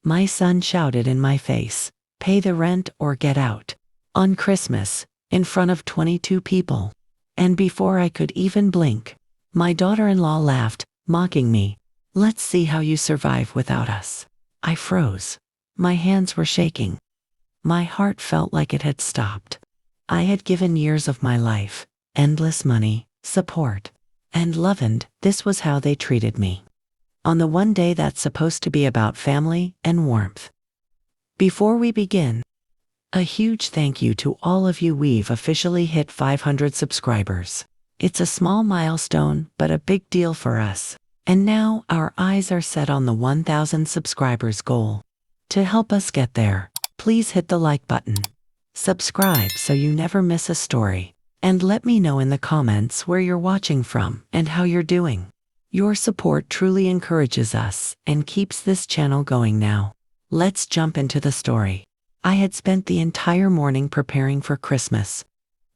My son shouted in my face, "Pay the rent or get out," on Christmas, in front of 22 people. And before I could even blink, my daughter-in-law laughed, mocking me. "Let's see how you survive without us." I froze. My hands were shaking. My heart felt like it had stopped. I had given years of my life, endless money, support, and love, and this was how they treated me. On the one day that's supposed to be about family and warmth. Before we begin, a huge thank you to all of you. We've officially hit 500 subscribers. It's a small milestone, but a big deal for us. And now our eyes are set on the 1,000 subscribers goal. To help us get there, please hit the like button. Subscribe so you never miss a story. And let me know in the comments where you're watching from and how you're doing. Your support truly encourages us and keeps this channel going now. Let's jump into the story. I had spent the entire morning preparing for Christmas.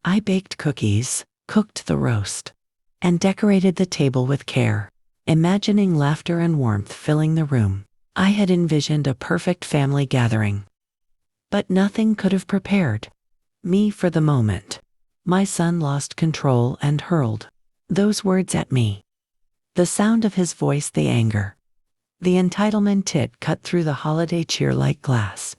I baked cookies, cooked the roast, and decorated the table with care, imagining laughter and warmth filling the room. I had envisioned a perfect family gathering. But nothing could have prepared me for the moment. My son lost control and hurled those words at me. The sound of his voice, the anger, the entitlement, it cut through the holiday cheer like glass.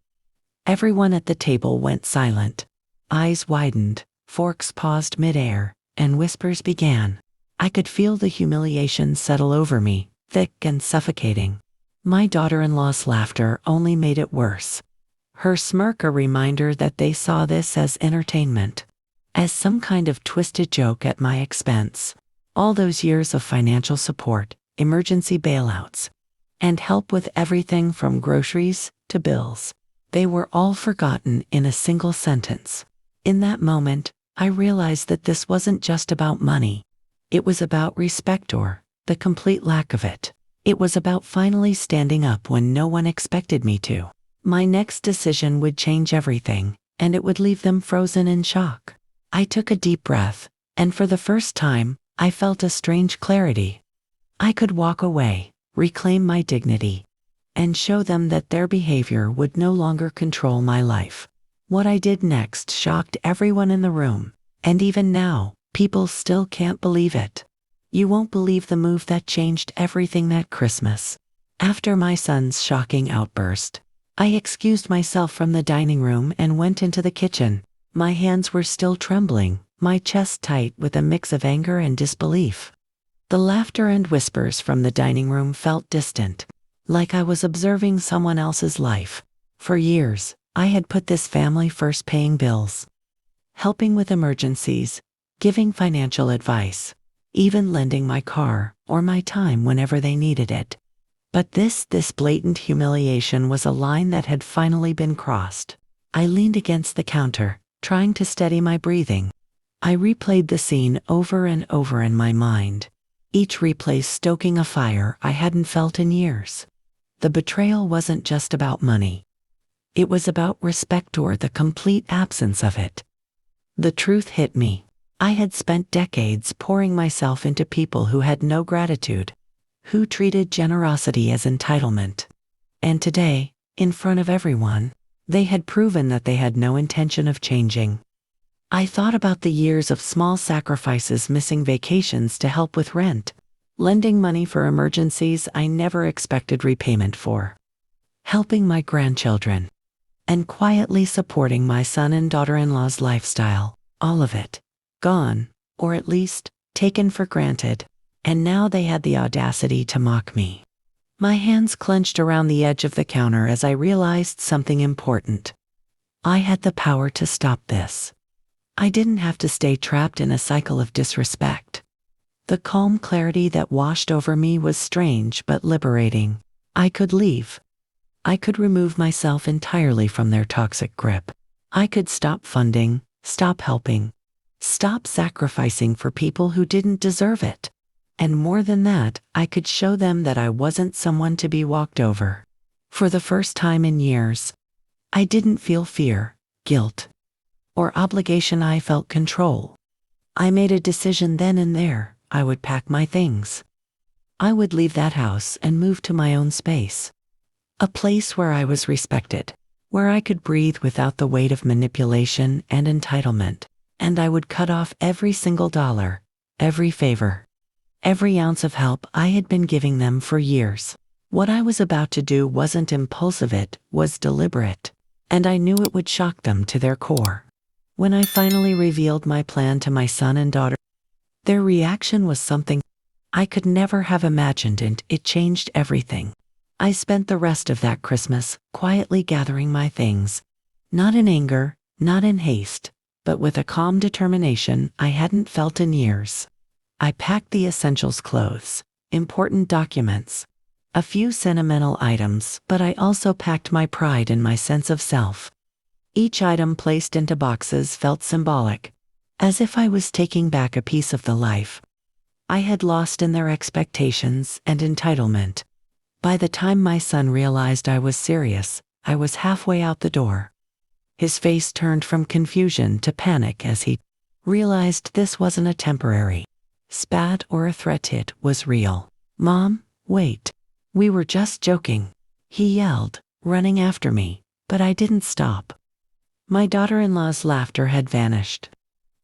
Everyone at the table went silent. Eyes widened, forks paused midair, and whispers began. I could feel the humiliation settle over me, thick and suffocating. My daughter-in-law's laughter only made it worse. Her smirk a reminder that they saw this as entertainment, as some kind of twisted joke at my expense. All those years of financial support, emergency bailouts, and help with everything from groceries to bills, they were all forgotten in a single sentence. In that moment, I realized that this wasn't just about money. It was about respect, or the complete lack of it. It was about finally standing up when no one expected me to. My next decision would change everything, and it would leave them frozen in shock. I took a deep breath, and for the first time, I felt a strange clarity. I could walk away, reclaim my dignity, and show them that their behavior would no longer control my life. What I did next shocked everyone in the room, and even now, people still can't believe it. You won't believe the move that changed everything that Christmas. After my son's shocking outburst, I excused myself from the dining room and went into the kitchen. My hands were still trembling, my chest tight with a mix of anger and disbelief. The laughter and whispers from the dining room felt distant, like I was observing someone else's life. For years, I had put this family first, paying bills, helping with emergencies, giving financial advice, even lending my car or my time whenever they needed it. But this blatant humiliation was a line that had finally been crossed. I leaned against the counter, trying to steady my breathing. I replayed the scene over and over in my mind, each replay stoking a fire I hadn't felt in years. The betrayal wasn't just about money. It was about respect, or the complete absence of it. The truth hit me. I had spent decades pouring myself into people who had no gratitude, who treated generosity as entitlement. And today, in front of everyone, they had proven that they had no intention of changing. I thought about the years of small sacrifices, missing vacations to help with rent, lending money for emergencies I never expected repayment for, helping my grandchildren, and quietly supporting my son and daughter-in-law's lifestyle. All of it gone, or at least taken for granted. And now they had the audacity to mock me. My hands clenched around the edge of the counter as I realized something important. I had the power to stop this. I didn't have to stay trapped in a cycle of disrespect. The calm clarity that washed over me was strange but liberating. I could leave. I could remove myself entirely from their toxic grip. I could stop funding, stop helping, stop sacrificing for people who didn't deserve it. And more than that, I could show them that I wasn't someone to be walked over. For the first time in years, I didn't feel fear, guilt, or obligation. I felt control. I made a decision then and there. I would pack my things. I would leave that house and move to my own space. A place where I was respected, where I could breathe without the weight of manipulation and entitlement. And I would cut off every single dollar, every favor, every ounce of help I had been giving them for years. What I was about to do wasn't impulsive, it was deliberate, and I knew it would shock them to their core. When I finally revealed my plan to my son and daughter, their reaction was something I could never have imagined, and it changed everything. I spent the rest of that Christmas quietly gathering my things, not in anger, not in haste, but with a calm determination I hadn't felt in years. I packed the essentials: clothes, important documents, a few sentimental items, but I also packed my pride and my sense of self. Each item placed into boxes felt symbolic, as if I was taking back a piece of the life I had lost in their expectations and entitlement. By the time my son realized I was serious, I was halfway out the door. His face turned from confusion to panic as he realized this wasn't a temporary spat or a threat, it was real. "Mom, wait. We were just joking," he yelled, running after me, but I didn't stop. My daughter-in-law's laughter had vanished,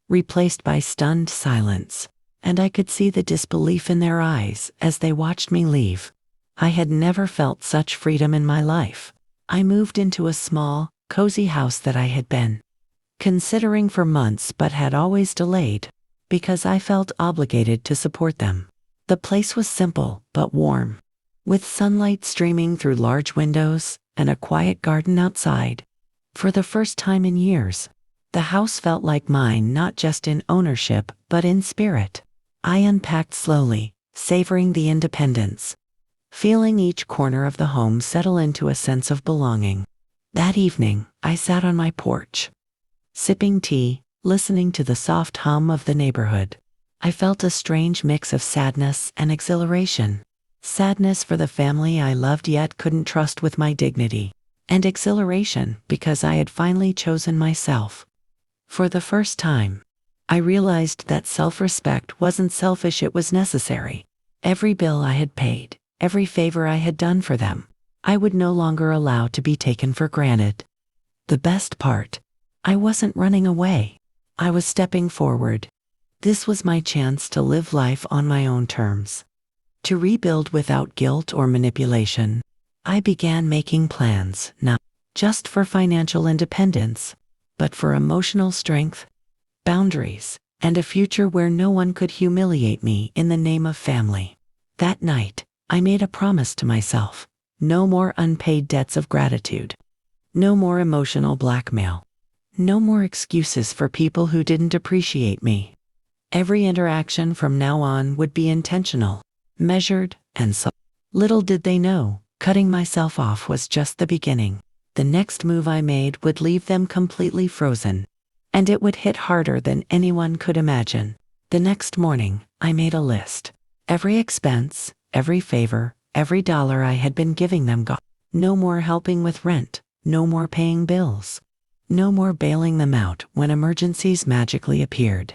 replaced by stunned silence, and I could see the disbelief in their eyes as they watched me leave. I had never felt such freedom in my life. I moved into a small, cozy house that I had been considering for months but had always delayed, because I felt obligated to support them. The place was simple but warm, with sunlight streaming through large windows and a quiet garden outside. For the first time in years, the house felt like mine, not just in ownership but in spirit. I unpacked slowly, savoring the independence, feeling each corner of the home settle into a sense of belonging. That evening, I sat on my porch, sipping tea, listening to the soft hum of the neighborhood. I felt a strange mix of sadness and exhilaration. Sadness for the family I loved yet couldn't trust with my dignity, and exhilaration because I had finally chosen myself. For the first time, I realized that self-respect wasn't selfish, it was necessary. Every bill I had paid, every favor I had done for them, I would no longer allow to be taken for granted. The best part, I wasn't running away. I was stepping forward. This was my chance to live life on my own terms, to rebuild without guilt or manipulation. I began making plans, not just for financial independence, but for emotional strength, boundaries, and a future where no one could humiliate me in the name of family. That night, I made a promise to myself: no more unpaid debts of gratitude, no more emotional blackmail, no more excuses for people who didn't appreciate me. Every interaction from now on would be intentional, measured, and so. Little did they know, cutting myself off was just the beginning. The next move I made would leave them completely frozen, and it would hit harder than anyone could imagine. The next morning, I made a list. Every expense, every favor, every dollar I had been giving them gone. No more helping with rent, no more paying bills, no more bailing them out when emergencies magically appeared.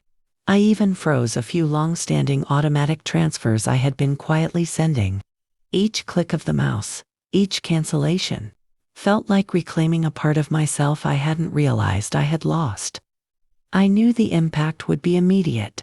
I even froze a few long-standing automatic transfers I had been quietly sending. Each click of the mouse, each cancellation, felt like reclaiming a part of myself I hadn't realized I had lost. I knew the impact would be immediate.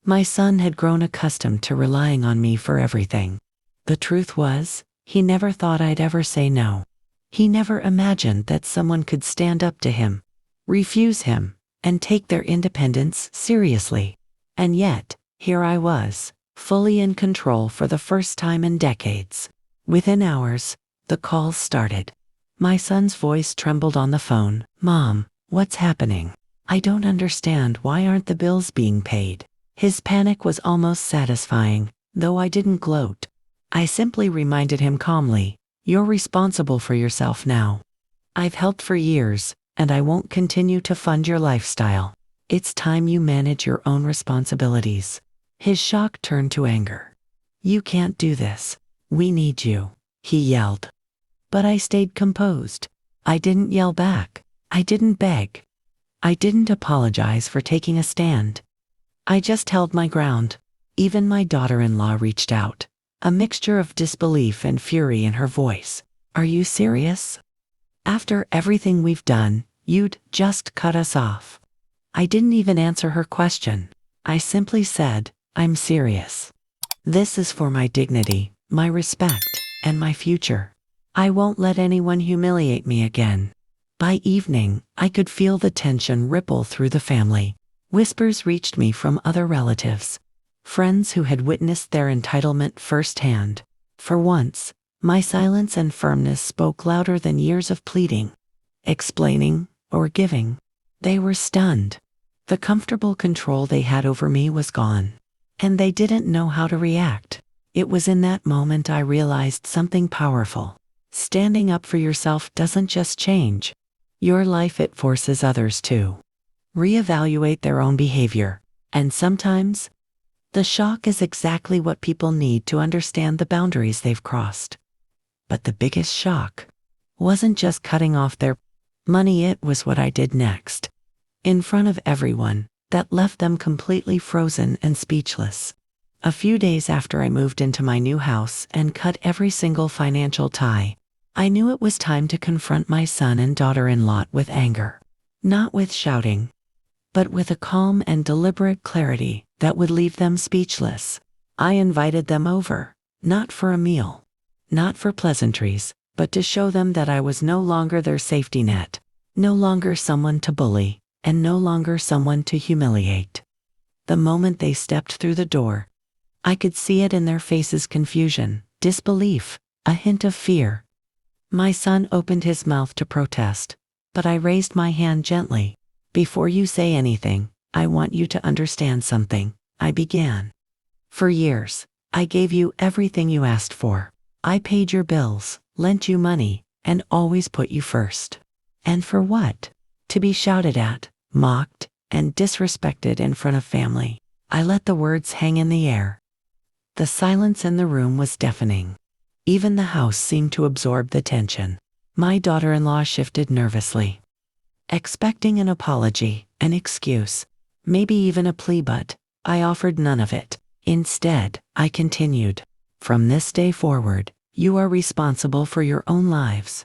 My son had grown accustomed to relying on me for everything. The truth was, he never thought I'd ever say no. He never imagined that someone could stand up to him, refuse him, and take their independence seriously. And yet, here I was, fully in control for the first time in decades. Within hours, the calls started. My son's voice trembled on the phone. "Mom, what's happening? I don't understand. Why aren't the bills being paid?" His panic was almost satisfying, though I didn't gloat. I simply reminded him calmly, "You're responsible for yourself now. I've helped for years, and I won't continue to fund your lifestyle. It's time you manage your own responsibilities." His shock turned to anger. "You can't do this. We need you," he yelled. But I stayed composed. I didn't yell back. I didn't beg. I didn't apologize for taking a stand. I just held my ground. Even my daughter-in-law reached out, a mixture of disbelief and fury in her voice. Are you serious? After everything we've done, you'd just cut us off. I didn't even answer her question. I simply said, I'm serious. This is for my dignity, my respect, and my future. I won't let anyone humiliate me again. By evening, I could feel the tension ripple through the family. Whispers reached me from other relatives, friends who had witnessed their entitlement firsthand. For once, my silence and firmness spoke louder than years of pleading, explaining, or giving. They were stunned. The comfortable control they had over me was gone, and they didn't know how to react. It was in that moment I realized something powerful. Standing up for yourself doesn't just change your life, it forces others to reevaluate their own behavior. And sometimes, the shock is exactly what people need to understand the boundaries they've crossed. But the biggest shock wasn't just cutting off their money, it was what I did next. In front of everyone, that left them completely frozen and speechless. A few days after I moved into my new house and cut every single financial tie, I knew it was time to confront my son and daughter-in-law with anger. Not with shouting, but with a calm and deliberate clarity that would leave them speechless. I invited them over, not for a meal, not for pleasantries, but to show them that I was no longer their safety net, no longer someone to bully, and no longer someone to humiliate. The moment they stepped through the door, I could see it in their faces: confusion, disbelief, a hint of fear. My son opened his mouth to protest, but I raised my hand gently. Before you say anything, I want you to understand something, I began. For years, I gave you everything you asked for. I paid your bills, lent you money, and always put you first. And for what? To be shouted at, mocked, and disrespected in front of family. I let the words hang in the air. The silence in the room was deafening. Even the house seemed to absorb the tension. My daughter-in-law shifted nervously, expecting an apology, an excuse, maybe even a plea, but I offered none of it. Instead, I continued. From this day forward, you are responsible for your own lives.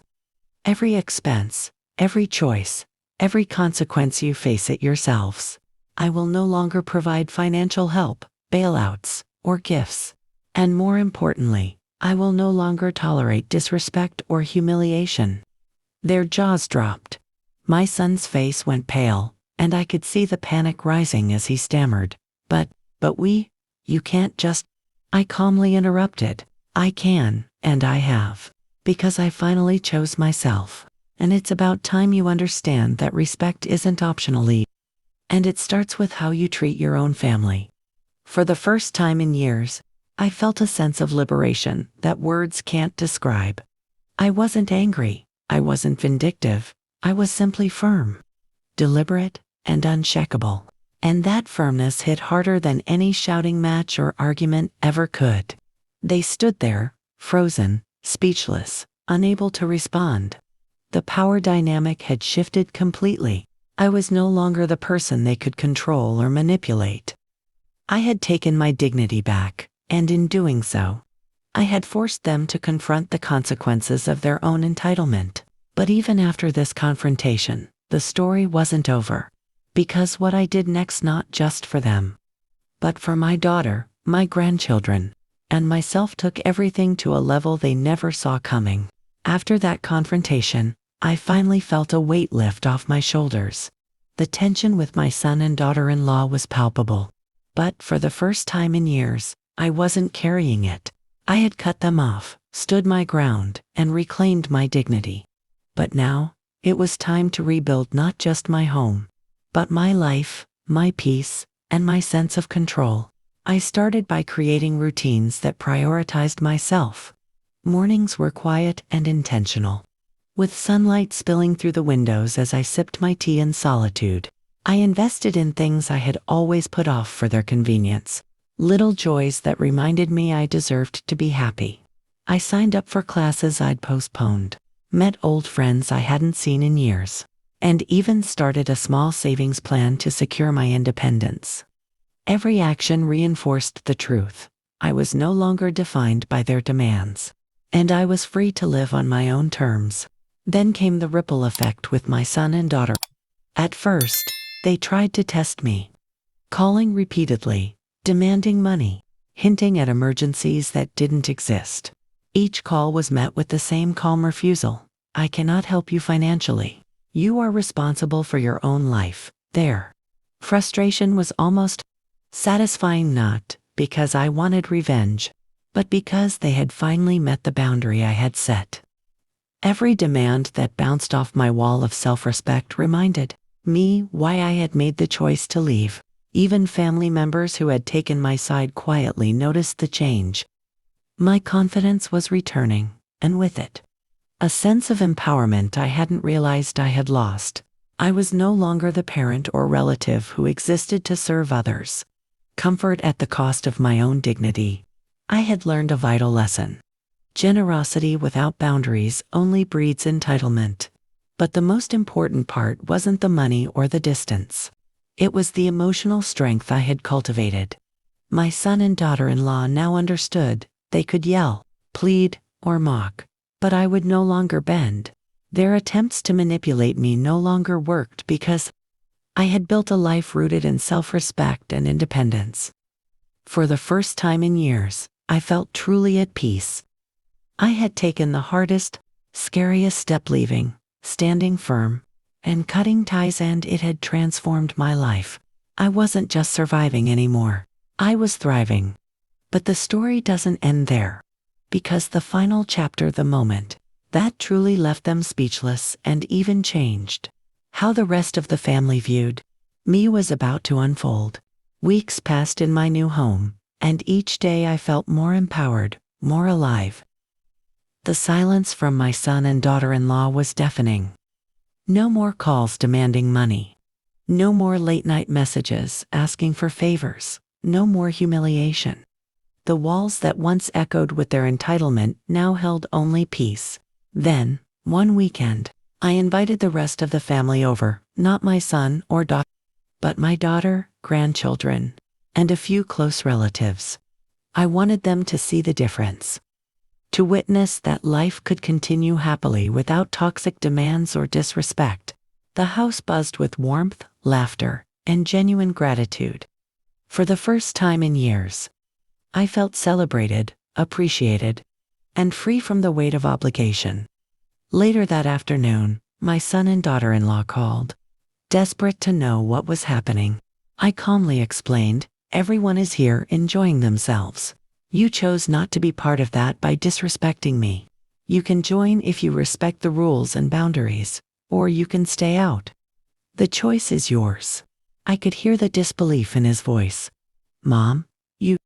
Every expense, every choice, every consequence, you face it yourselves. I will no longer provide financial help, bailouts, or gifts. And more importantly, I will no longer tolerate disrespect or humiliation. Their jaws dropped. My son's face went pale, and I could see the panic rising as he stammered. But you can't just... I calmly interrupted. I can, and I have. Because I finally chose myself. And it's about time you understand that respect isn't optional. And it starts with how you treat your own family. For the first time in years, I felt a sense of liberation that words can't describe. I wasn't angry. I wasn't vindictive. I was simply firm, deliberate, and unshakable. And that firmness hit harder than any shouting match or argument ever could. They stood there, frozen, speechless, unable to respond. The power dynamic had shifted completely. I was no longer the person they could control or manipulate. I had taken my dignity back, and in doing so, I had forced them to confront the consequences of their own entitlement. But even after this confrontation, the story wasn't over. Because what I did next, not just for them, but for my daughter, my grandchildren, and myself, took everything to a level they never saw coming. After that confrontation, I finally felt a weight lift off my shoulders. The tension with my son and daughter-in-law was palpable. But for the first time in years, I wasn't carrying it. I had cut them off, stood my ground, and reclaimed my dignity. But now, it was time to rebuild not just my home, but my life, my peace, and my sense of control. I started by creating routines that prioritized myself. Mornings were quiet and intentional, with sunlight spilling through the windows as I sipped my tea in solitude. I invested in things I had always put off for their convenience, little joys that reminded me I deserved to be happy. I signed up for classes I'd postponed, met old friends I hadn't seen in years, and even started a small savings plan to secure my independence. Every action reinforced the truth. I was no longer defined by their demands. and I was free to live on my own terms. Then came the ripple effect with my son and daughter. At first, they tried to test me, calling repeatedly, demanding money, hinting at emergencies that didn't exist. Each call was met with the same calm refusal. I cannot help you financially. You are responsible for your own life. Their frustration was almost satisfying, not because I wanted revenge, but because they had finally met the boundary I had set. Every demand that bounced off my wall of self-respect reminded me why I had made the choice to leave. Even family members who had taken my side quietly noticed the change. My confidence was returning, and with it, a sense of empowerment I hadn't realized I had lost. I was no longer the parent or relative who existed to serve others. Comfort at the cost of my own dignity. I had learned a vital lesson. Generosity without boundaries only breeds entitlement. But the most important part wasn't the money or the distance. It was the emotional strength I had cultivated. My son and daughter-in-law now understood. They could yell, plead, or mock, but I would no longer bend. Their attempts to manipulate me no longer worked because I had built a life rooted in self-respect and independence. For the first time in years, I felt truly at peace. I had taken the hardest, scariest step, leaving, standing firm, and cutting ties, and it had transformed my life. I wasn't just surviving anymore. I was thriving. But the story doesn't end there. Because the final chapter, the moment that truly left them speechless and even changed how the rest of the family viewed me, was about to unfold. Weeks passed in my new home, and each day I felt more empowered, more alive. The silence from my son and daughter-in-law was deafening. No more calls demanding money. No more late-night messages asking for favors. No more humiliation. The walls that once echoed with their entitlement now held only peace. Then, one weekend, I invited the rest of the family over, not my son or daughter, but my daughter, grandchildren, and a few close relatives. I wanted them to see the difference. To witness that life could continue happily without toxic demands or disrespect. The house buzzed with warmth, laughter, and genuine gratitude. For the first time in years, I felt celebrated, appreciated, and free from the weight of obligation. Later that afternoon, my son and daughter-in-law called, desperate to know what was happening. I calmly explained, everyone is here enjoying themselves. You chose not to be part of that by disrespecting me. You can join if you respect the rules and boundaries, or you can stay out. The choice is yours. I could hear the disbelief in his voice. Mom, you...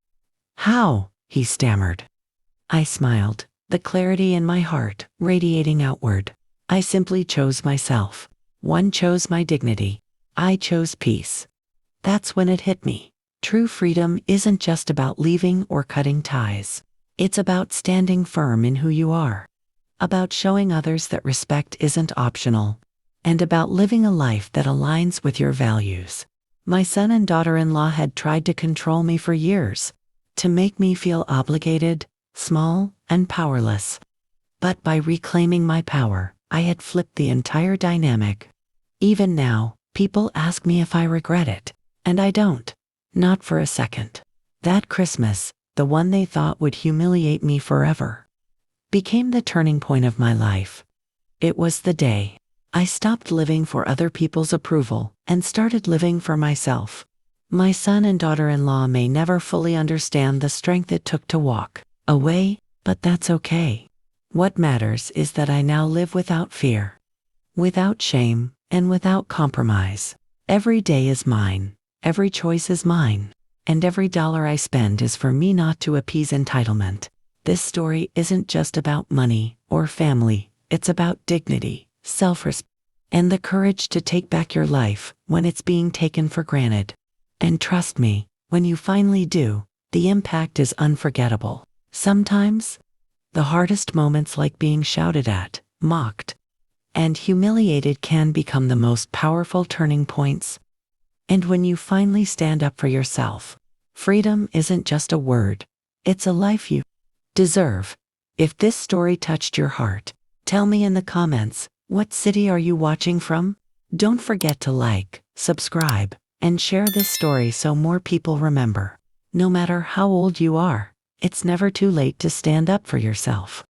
How? He stammered. I smiled, the clarity in my heart radiating outward. I simply chose myself. One chose my dignity. I chose peace. That's when it hit me. True freedom isn't just about leaving or cutting ties. It's about standing firm in who you are. About showing others that respect isn't optional. And about living a life that aligns with your values. My son and daughter-in-law had tried to control me for years, to make me feel obligated, small, and powerless. But by reclaiming my power, I had flipped the entire dynamic. Even now, people ask me if I regret it, and I don't. Not for a second. That Christmas, the one they thought would humiliate me forever, became the turning point of my life. It was the day I stopped living for other people's approval and started living for myself. My son and daughter-in-law may never fully understand the strength it took to walk away, but that's okay. What matters is that I now live without fear, without shame, and without compromise. Every day is mine, every choice is mine, and every dollar I spend is for me, not to appease entitlement. This story isn't just about money or family, it's about dignity, self-respect, and the courage to take back your life when it's being taken for granted. And trust me, when you finally do, the impact is unforgettable. Sometimes, the hardest moments, like being shouted at, mocked, and humiliated, can become the most powerful turning points. And when you finally stand up for yourself, freedom isn't just a word, it's a life you deserve. If this story touched your heart, tell me in the comments, what city are you watching from? Don't forget to like, subscribe, and share this story so more people remember. No matter how old you are, it's never too late to stand up for yourself.